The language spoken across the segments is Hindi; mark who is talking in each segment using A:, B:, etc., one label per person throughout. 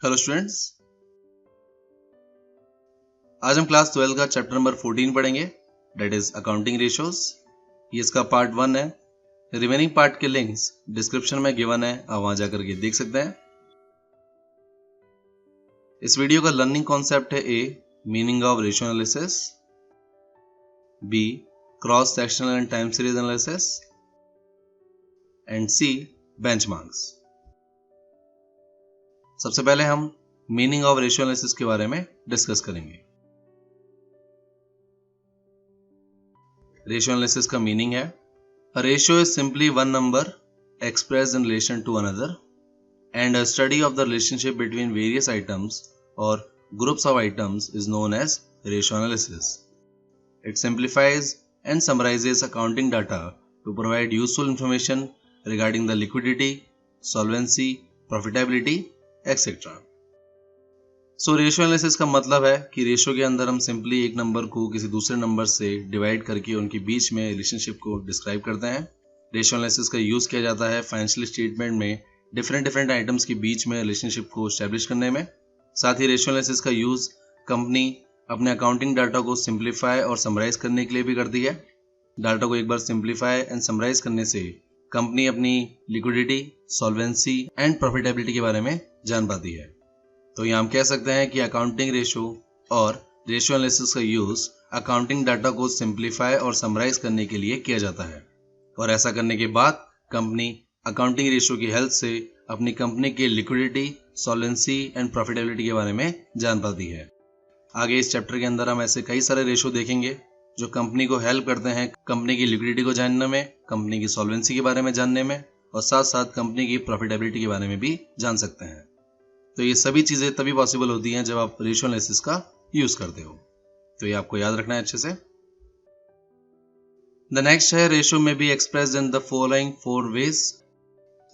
A: हेलो स्टूडेंट्स, आज हम क्लास 12 का चैप्टर नंबर 14 पढ़ेंगे, डेट इज अकाउंटिंग रेशियोज। ये इसका पार्ट 1 है। रिमेनिंग पार्ट के लिंक्स डिस्क्रिप्शन में गिवन है, आप वहां जाकर के देख सकते हैं। इस वीडियो का लर्निंग कॉन्सेप्ट है A, meaning of ratio analysis, B, cross sectional and time series analysis, and C, benchmarks. सबसे पहले हम मीनिंग ऑफ रेशियो एनालिसिस के बारे में डिस्कस करेंगे। रेशियो एनालिसिस का मीनिंग है, a ratio is simply one number expressed in relation to another and a study of the relationship between various items और groups of items is known as ratio analysis. It simplifies and summarises accounting data to provide useful information regarding the liquidity, solvency, profitability etcetera. So ratio analysis का मतलब है कि रेशियो के अंदर हम सिंपली एक नंबर को किसी दूसरे नंबर से डिवाइड करके उनके बीच में रिलेशनशिप को डिस्क्राइब करते हैं। रेशियो एनालिसिस का यूज किया जाता है फाइनेंशियल स्टेटमेंट में डिफरेंट आइटम्स के बीच में रिलेशनशिप को एस्टेब्लिश करने में। साथ ही रेशियो एनालिसिस का यूज कंपनी अपने अकाउंटिंग डाटा को सिंप्लीफाई और समराइज करने के लिए भी करती है। डाटा को एक बार सिंप्लीफाई एंड समराइज करने से कंपनी अपनी लिक्विडिटी, सॉल्वेंसी एंड प्रॉफिटेबिलिटी के बारे में जान पाती है। तो यहाँ हम कह सकते हैं कि अकाउंटिंग रेशियो और रेशियो एनालिसिस का यूज अकाउंटिंग डाटा को सिंप्लीफाई और समराइज करने के लिए किया जाता है, और ऐसा करने के बाद कंपनी अकाउंटिंग रेशियो की हेल्प से अपनी कंपनी के लिक्विडिटी, सॉल्वेंसी एंड प्रॉफिटेबिलिटी के बारे में जान पाती है। आगे इस चैप्टर के अंदर हम ऐसे कई सारे रेशियो देखेंगे जो कंपनी को हेल्प करते हैं कंपनी की लिक्विडिटी को जानने में, कंपनी की सॉल्वेंसी के बारे में जानने में, और साथ साथ कंपनी की प्रॉफिटेबिलिटी के बारे में भी जान सकते हैं। तो ये सभी चीजें तभी पॉसिबल होती हैं जब आप रेशियो एनालिसिस का यूज करते हो। तो ये आपको याद रखना है अच्छे से। द नेक्स्ट है, रेशियो में be expressed in the following 4 ways.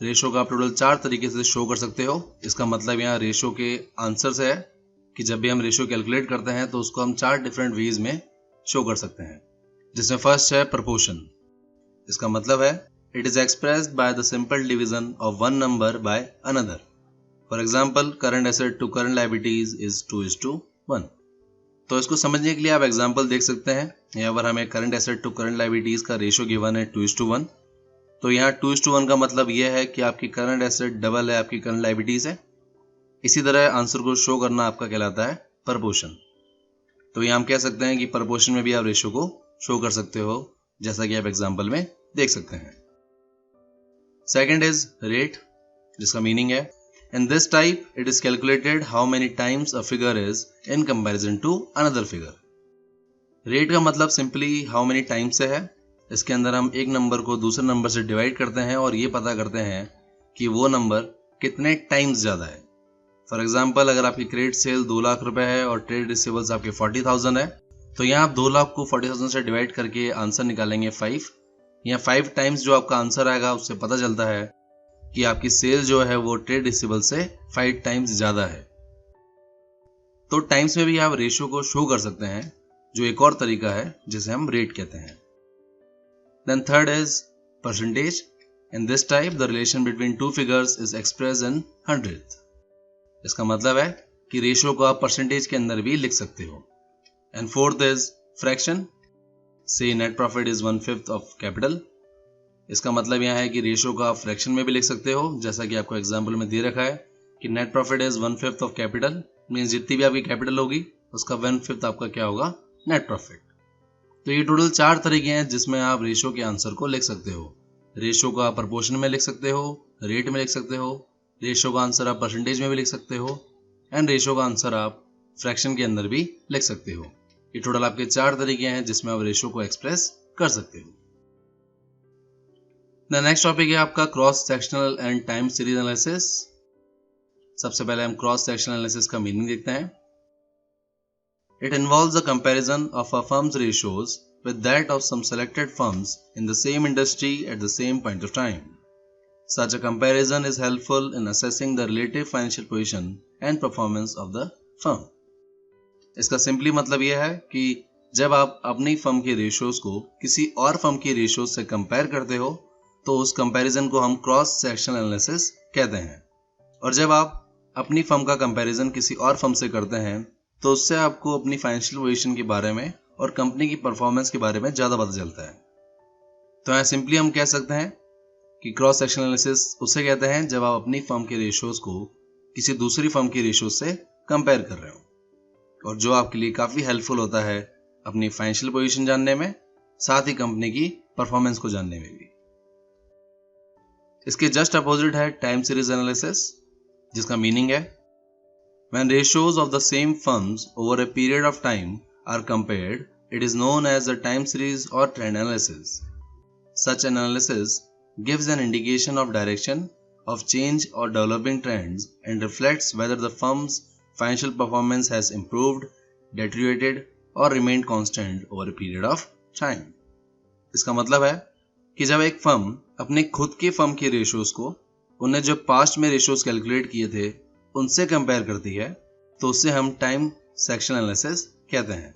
A: Ratio का आप टोटल 4 तरीके से शो कर सकते हो। इसका मतलब यहाँ रेशियो के आंसर से है कि जब भी हम रेशियो कैलकुलेट करते हैं तो उसको हम 4 डिफरेंट वेज में शो कर सकते हैं, जिसमें फर्स्ट है प्रपोर्शन। इसका मतलब है it is expressed by the simple division of one number by another. For example, current asset to current liabilities is 2:1। तो इसको समझने के लिए आप एग्जाम्पल देख सकते हैं। यहाँ पर हमें current asset to current liabilities का रेशियो गिवन है 2:1। तो यहाँ 2:1 का मतलब यह है कि आपकी करंट एसेट डबल है आपकी करंट लायबिलिटीज है। इसी तरह आंसर को शो करना आपका कहलाता है प्रपोर्शन। तो यहाँ हम कह सकते हैं कि प्रपोर्शन में भी आप रेशियो को शो कर सकते हो, जैसा कि आप एग्जाम्पल में देख सकते हैं। सेकेंड इज रेट, जिसका मीनिंग है in this type it is calculated how many times a figure is in comparison to another figure। Rate का मतलब सिंपली how many times से है। इसके अंदर हम एक नंबर को दूसरे नंबर से डिवाइड करते हैं और ये पता करते हैं कि वो नंबर कितने टाइम्स ज़्यादा है। फॉर एग्जाम्पल, अगर आपकी क्रेडिट सेल 2 लाख रुपए है और ट्रेड रिसीवेबल्स आपके 40,000 है, तो यहाँ आप 2 लाख को 40,000 से डिवाइड करके आंसर निकालेंगे 5। यहाँ 5 टाइम्स जो आपका आंसर आएगा उससे पता चलता है कि आपकी सेल जो है वो ट्रेड रिसीवेबल से 5 टाइम्स ज्यादा है। तो टाइम्स में भी आप रेशियो को शो कर सकते हैं, जो एक और तरीका है जिसे हम रेट कहते हैं। Then third is percentage. In this type the relation between 2 figures is expressed in 100। इसका मतलब है कि रेशियो को आप परसेंटेज के अंदर भी लिख सकते हो। And fourth is fraction. से net profit is 1/5 of capital. इसका मतलब यह है कि रेशियो को आप फ्रैक्शन में भी लिख सकते हो, जैसा कि आपको एग्जाम्पल में दे रखा है कि net profit is 1/5 of capital, means जितनी भी आपकी कैपिटल होगी उसका 1/5 आपका क्या होगा, नेट प्रॉफिट। तो ये टोटल 4 तरीके हैं जिसमें आप रेशियो के आंसर को लिख सकते हो। रेशियो को आप प्रपोर्शन में लिख सकते हो, रेट में लिख सकते हो, रेशियो का आंसर आप परसेंटेज में भी लिख सकते हो, एंड रेशियो का आंसर आप फ्रैक्शन के अंदर भी लिख सकते हो। ये टोटल आपके 4 तरीके हैं जिसमें आप रेशियो को एक्सप्रेस कर सकते हो। नेक्स्ट टॉपिक है आपका cross sectional and time series analysis. सबसे पहले हम क्रॉस सेक्शनल एनालिसिस का मीनिंग देखते हैं। It involves the comparison of a firm's ratios with that of some selected firms in the same industry at the same point of time. Such a comparison is helpful in assessing the relative financial position and performance of the firm. इसका सिंपली मतलब यह है कि जब आप अपनी फर्म के रेशियोज को किसी और फर्म की रेशियोज से कंपेयर करते हो तो उस कंपैरिजन को हम क्रॉस सेक्शनल एनालिसिस कहते हैं। और जब आप अपनी फर्म का कंपैरिजन किसी और फर्म से करते हैं तो उससे आपको अपनी फाइनेंशियल पोजीशन के बारे में और कंपनी की परफॉर्मेंस के बारे में ज़्यादा पता चलता है। तो यहाँ सिंपली हम कह सकते हैं कि क्रॉस सेक्शनल एनालिसिस उसे कहते हैं जब आप अपनी फर्म के रेशियोज को किसी दूसरी फर्म की रेशियोज से कंपेयर कर रहे हो, और जो आपके लिए काफ़ी हेल्पफुल होता है अपनी फाइनेंशियल पोजीशन जानने में, साथ ही कंपनी की परफॉर्मेंस को जानने में भी। इसके जस्ट अपोजिट है टाइम सीरीज एनालिसिस, जिसका मीनिंग है when ratios of the same firms over a period of time are compared, it is known as a time series or trend analysis. Such analysis gives an indication of direction of change or developing trends and reflects whether the firm's financial performance has improved, deteriorated or remained constant over a period of time. इसका मतलब है कि जब एक फर्म अपने खुद के फर्म के रेशियोज को उन्हें जो पास्ट में रेशियोज कैलकुलेट किए थे उनसे कंपेयर करती है तो उससे हम टाइम सेक्शन एनालिसिस कहते हैं।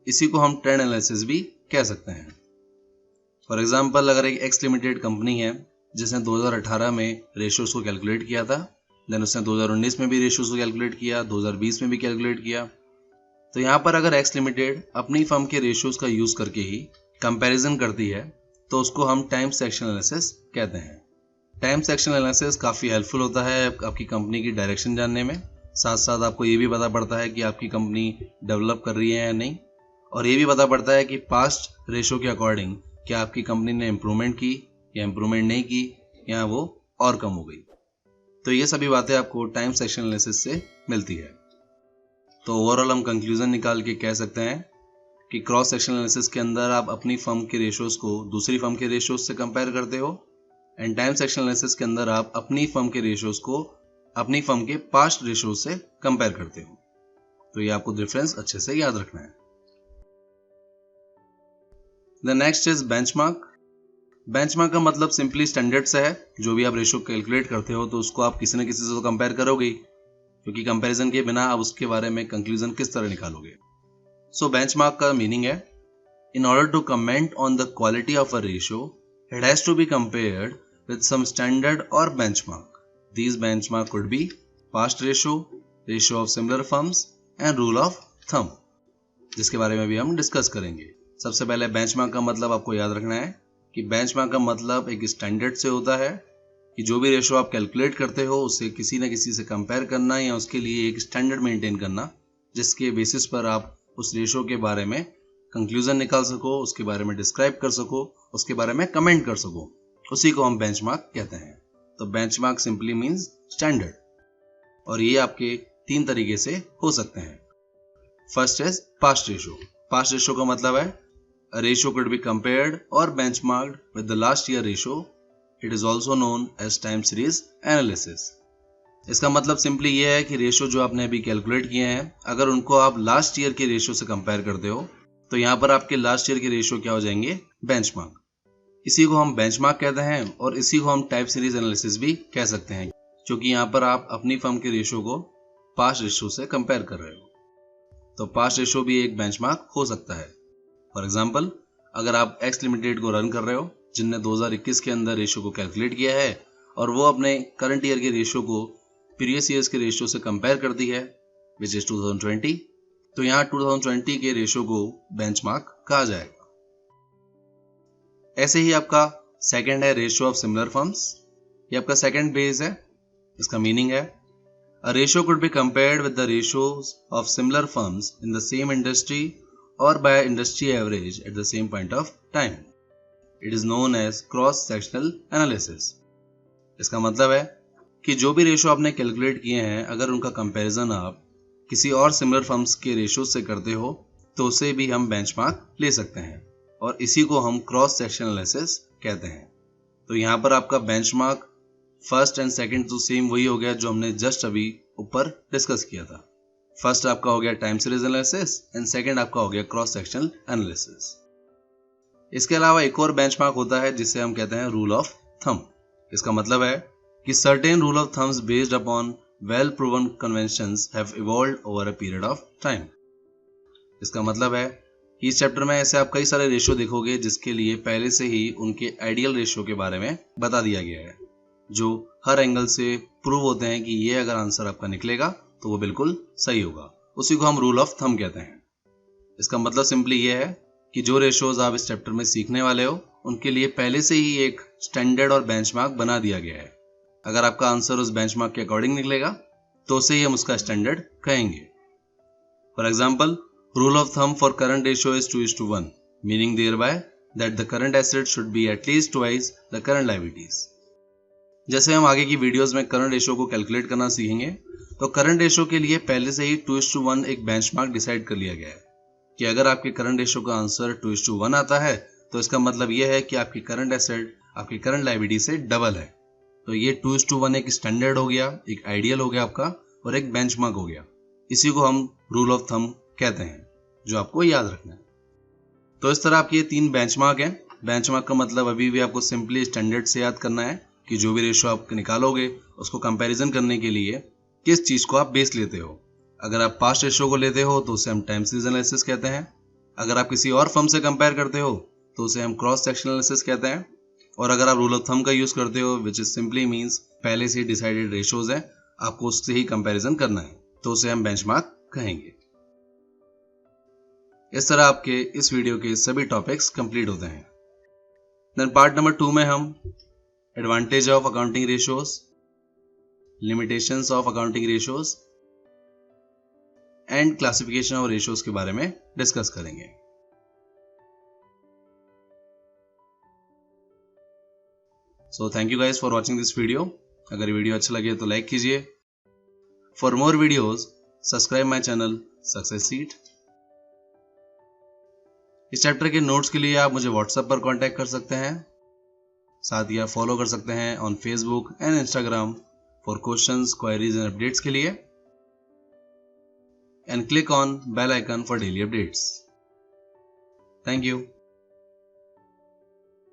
A: इसी को हम ट्रेंड एनालिसिस भी कह सकते हैं। फॉर एग्जांपल, अगर एक एक्स लिमिटेड कंपनी है जिसने 2018 में रेशियोज को कैलकुलेट किया था, देन उसने 2019 में भी रेशियोज को कैलकुलेट किया, 2020 में भी कैलकुलेट किया, तो यहाँ पर अगर एक्स लिमिटेड अपनी फर्म के रेशियोज का यूज करके ही कंपैरिजन करती है तो उसको हम टाइम सेक्शन एनालिसिस कहते हैं। टाइम सेक्शन एनालिसिस काफ़ी हेल्पफुल होता है आपकी कंपनी की डायरेक्शन जानने में, साथ साथ आपको ये भी पता पड़ता है कि आपकी कंपनी डेवलप कर रही है या नहीं, और ये भी पता पड़ता है कि पास्ट रेशो के अकॉर्डिंग क्या आपकी कंपनी ने इम्प्रूवमेंट की या इम्प्रूवमेंट नहीं की या वो और कम हो गई। तो ये सभी बातें आपको टाइम सेक्शन एनालिसिस से मिलती है। तो ओवरऑल हम कंक्लूजन निकाल के कह सकते हैं कि क्रॉस सेक्शन एनालिसिस के अंदर आप अपनी फर्म के रेशियोज को दूसरी फर्म के रेशियोज से कंपेयर करते हो, एंड टाइम सेक्शन एनालिसिस के अंदर आप अपनी फर्म के रेशियोज को अपनी फर्म के पास्ट रेशियोज से कंपेयर करते हो। तो ये आपको डिफरेंस अच्छे से याद रखना है। The next is benchmark. Benchmark का मतलब सिंपली स्टैंडर्ड से है। जो भी आप रेशियो कैलकुलेट करते हो तो उसको आप किसी न किसी से तो कंपेयर करोगे, क्योंकि कंपैरिजन के बिना आप उसके बारे में कंक्लूजन किस तरह निकालोगे। सो बेंचमार्क का मीनिंग है in order to comment on the quality of a ratio it has to be compared with some standard or benchmark. These benchmark could be past ratio, ratio of similar firms and rule of thumb, जिसके बारे में भी हम डिस्कस करेंगे। सबसे पहले बेंचमार्क का मतलब आपको याद रखना है कि बेंचमार्क का मतलब एक स्टैंडर्ड से होता है कि जो भी रेशो आप कैलकुलेट करते हो उसे किसी न किसी से कंपेयर करना या उसके लिए एक स्टैंडर्ड मेंटेन करना, जिसके बेसिस पर आप उस रेशो के बारे में कंक्लूजन निकाल सको, उसके बारे में डिस्क्राइब कर सको, उसके बारे में कमेंट कर सको। उसी को हम बेंचमार्क कहते हैं। तो बेंचमार्क सिंपली मींस स्टैंडर्ड, और ये आपके 3 तरीके से हो सकते हैं। First is past ratio. Past ratio का मतलब है a ratio could be compared और benchmarked with the last year ratio. It is also known as time series analysis. इसका मतलब सिंपली ये है कि रेशो जो आपने अभी कैलकुलेट किए हैं, अगर उनको आप लास्ट ईयर के रेशो से कंपेयर करते हो तो यहाँ पर आपके लास्ट ईयर के रेशो क्या हो जाएंगे, बेंचमार्क। इसी को हम बेंचमार्क कहते हैं और इसी को हम टाइम सीरीज एनालिसिस भी कह सकते हैं, क्योंकि यहाँ पर आप अपनी फर्म के रेशो को पास्ट रेशो से कंपेयर कर रहे हो। तो पास्ट रेशो भी एक बेंचमार्क हो सकता है। फॉर एग्जांपल, अगर आप एक्स लिमिटेड को रन कर रहे हो जिनने 2021 के अंदर रेशो को कैलकुलेट किया है और वो अपने करंट ईयर के रेशो को प्रीवियस ईयर्स के रेशो से कंपेयर करती है विच इज 2020, तो यहाँ 2020 के रेशो को बेंचमार्क कहा जाएगा। ऐसे ही आपका सेकंड है रेशियो ऑफ सिमिलर फर्म्स। ये आपका सेकंड बेस है। इसका मीनिंग है a ratio could be compared with the ratios of similar firms in the same industry और by industry average at the same point of time. It is known as cross sectional analysis. इसका मतलब है कि जो भी रेशियो आपने कैलकुलेट किए हैं, अगर उनका कंपैरिजन आप किसी और सिमिलर फर्म्स के रेशियो से करते हो तो उसे भी हम बेंचमार्क ले सकते हैं, और इसी को हम क्रॉस सेक्शन एनालिसिस कहते हैं। तो यहाँ पर आपका बेंचमार्क फर्स्ट एंड सेकंड तो सेम वही हो गया जो हमने जस्ट अभी ऊपर डिस्कस किया था। फर्स्ट आपका हो गया time series analysis and second आपका हो गया क्रॉस सेक्शनल एनालिसिस। इसके अलावा एक और बेंचमार्क होता है जिसे हम कहते हैं रूल ऑफ थंब। इसका मतलब है कि certain rule of thumbs based upon well proven conventions have evolved over a period of time. इसका मतलब है कि इस चैप्टर में ऐसे आप कई सारे रेशियो देखोगे जिसके लिए पहले से ही उनके आइडियल रेशियो के बारे में बता दिया गया है, जो हर एंगल से प्रूव होते हैं कि ये अगर आंसर आपका निकलेगा तो वो बिल्कुल सही होगा। उसी को हम रूल ऑफ थंब कहते हैं। इसका मतलब सिंपली ये है कि जो रेशोज आप इस चैप्टर में सीखने वाले हो उनके लिए पहले से ही एक स्टैंडर्ड और बेंचमार्क बना दिया गया है। अगर आपका आंसर उस बेंचमार्क के अकॉर्डिंग निकलेगा तो उसे ही हम उसका स्टैंडर्ड कहेंगे। For example, rule of thumb for current ratio is 2:1, meaning thereby that the current asset should be at least twice the current liabilities. जैसे हम आगे की वीडियोस में करंट रेशियो को कैलकुलेट करना सीखेंगे तो करंट रेशियो के लिए पहले से ही 2:1 एक बेंचमार्क डिसाइड कर लिया गया है कि अगर आपके करंट रेशियो का आंसर 2:1 आता है तो इसका मतलब यह है कि आपकी करंट एसेट आपकी करंट लायबिलिटी से डबल है। तो ये 2:1 एक स्टैंडर्ड हो गया, एक आइडियल हो गया आपका, और एक बेंचमार्क हो गया। इसी को हम रूल ऑफ थंब कहते हैं, जो आपको याद रखना है। तो इस तरह आपके ये 3 बेंचमार्क हैं। बेंचमार्क का मतलब अभी भी आपको सिंपली स्टैंडर्ड से याद करना है कि जो भी रेशियो आप निकालोगे उसको कंपैरिजन करने के लिए किस चीज़ को आप बेस लेते हो। अगर आप पास्ट रेशियो को लेते हो तो उसे हम टाइम सीरीज एनालिसिस कहते हैं। अगर आप किसी और फर्म से कंपेयर करते हो तो उसे हम क्रॉस सेक्शनल एनालिसिस कहते हैं। और अगर आप रूल ऑफ थंब का यूज़ करते हो विच इज सिंपली मीन्स पहले से डिसाइडेड रेशियोज हैं, आपको उससे ही कंपैरिजन करना है, तो उसे हम बेंचमार्क कहेंगे। इस तरह आपके इस वीडियो के सभी टॉपिक्स कंप्लीट होते हैं। देन पार्ट नंबर 2 में हम advantage of accounting ratios, limitations of accounting ratios and classification of ratios के बारे में डिस्कस करेंगे। So thank you guys for watching this video. अगर वीडियो अच्छा लगे तो लाइक कीजिए। For more videos subscribe my channel success seat. इस चैप्टर के नोट्स के लिए आप मुझे व्हाट्सएप पर कांटेक्ट कर सकते हैं, साथ ही आप फॉलो कर सकते हैं on Facebook and Instagram for questions, queries and updates के लिए, and click on bell icon for daily updates. Thank you.